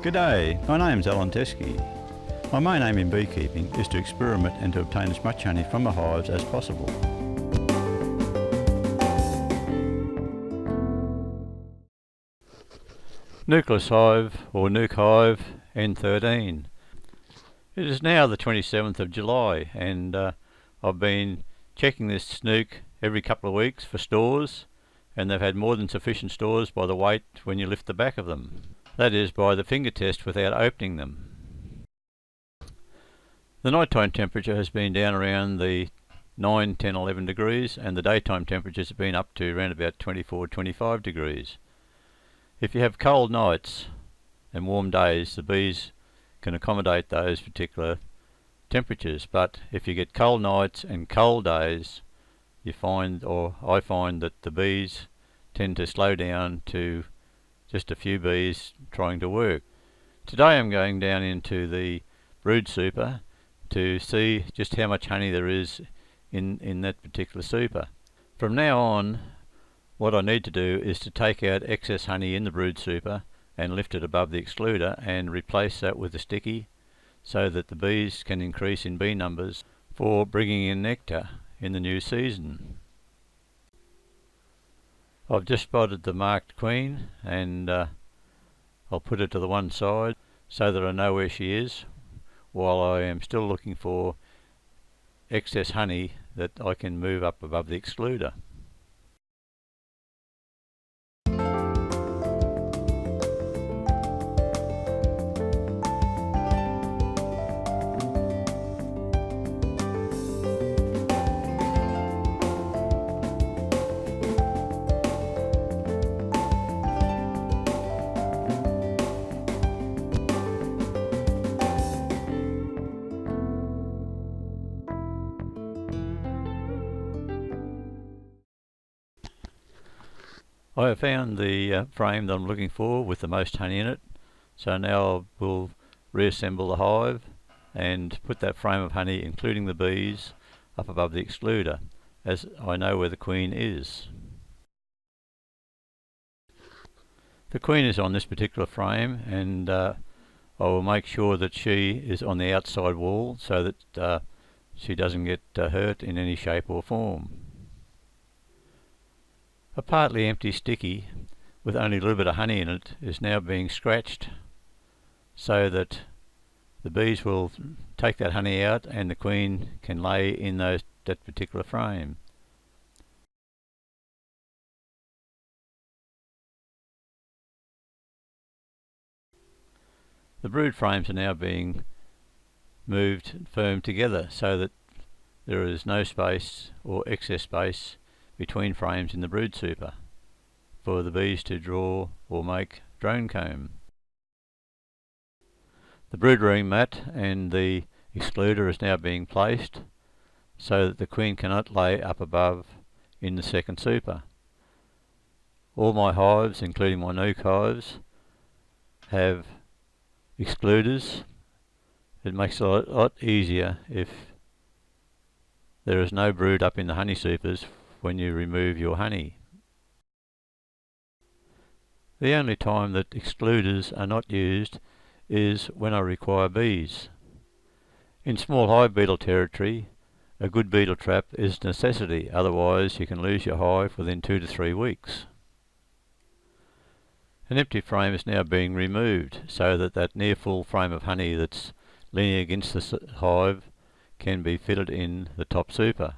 G'day, my name's Alan Teskey. My main aim in beekeeping is to experiment and to obtain as much honey from the hives as possible. Nucleus Hive or Nuke Hive N13. It is now the 27th of July and I've been checking this nuke every couple of weeks for stores, and they've had more than sufficient stores by the weight when you lift the back of them. That is, by the finger test without opening them. The nighttime temperature has been down around the 9, 10, 11 degrees, and the daytime temperatures have been up to around about 24, 25 degrees. If you have cold nights and warm days, the bees can accommodate those particular temperatures, but if you get cold nights and cold days, you find, or I find, that the bees tend to slow down to just a few bees trying to work. Today I'm going down into the brood super to see just how much honey there is in that particular super. From now on, what I need to do is to take out excess honey in the brood super and lift it above the excluder and replace that with a sticky so that the bees can increase in bee numbers for bringing in nectar in the new season. I've just spotted the marked queen, and I'll put her to the one side so that I know where she is, while I am still looking for excess honey that I can move up above the excluder. I have found the frame that I'm looking for with the most honey in it, so now we'll reassemble the hive and put that frame of honey, including the bees, up above the excluder, as I know where the queen is. The queen is on this particular frame, and I will make sure that she is on the outside wall so that she doesn't get hurt in any shape or form. A partly empty sticky with only a little bit of honey in it is now being scratched so that the bees will take that honey out and the queen can lay in that particular frame. The brood frames are now being moved and firmed together so that there is no space or excess space between frames in the brood super for the bees to draw or make drone comb. The brood room mat and the excluder is now being placed so that the queen cannot lay up above in the second super. All my hives, including my nuke hives, have excluders. It makes it a lot easier if there is no brood up in the honey supers when you remove your honey. The only time that excluders are not used is when I require bees. In small hive beetle territory, a good beetle trap is a necessity, otherwise you can lose your hive within 2 to 3 weeks. An empty frame is now being removed so that that near full frame of honey that's leaning against the hive can be fitted in the top super.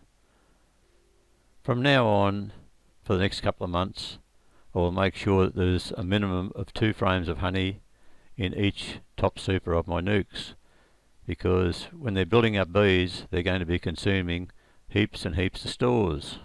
From now on, for the next couple of months, I will make sure that there's a minimum of 2 frames of honey in each top super of my nukes, because when they're building up bees, they're going to be consuming heaps and heaps of stores.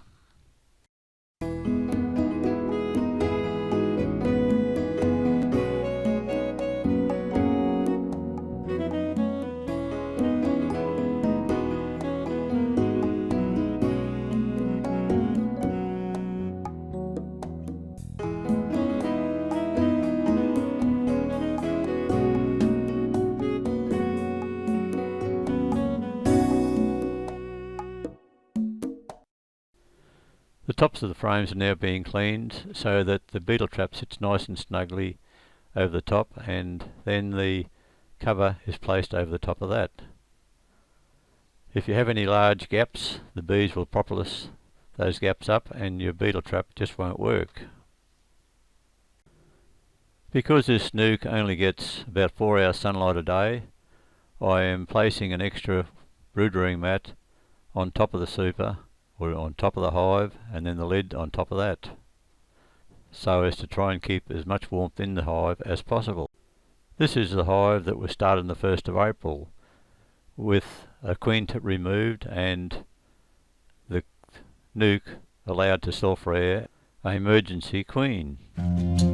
The tops of the frames are now being cleaned so that the beetle trap sits nice and snugly over the top, and then the cover is placed over the top of that. If you have any large gaps, the bees will propolis those gaps up and your beetle trap just won't work. Because this snook only gets about 4 hours sunlight a day, I am placing an extra broodering mat on top of the super, or on top of the hive, and then the lid on top of that, so as to try and keep as much warmth in the hive as possible. This is the hive that was started on the 1st of April, with a queen tip removed and the nuke allowed to self-rear an emergency queen.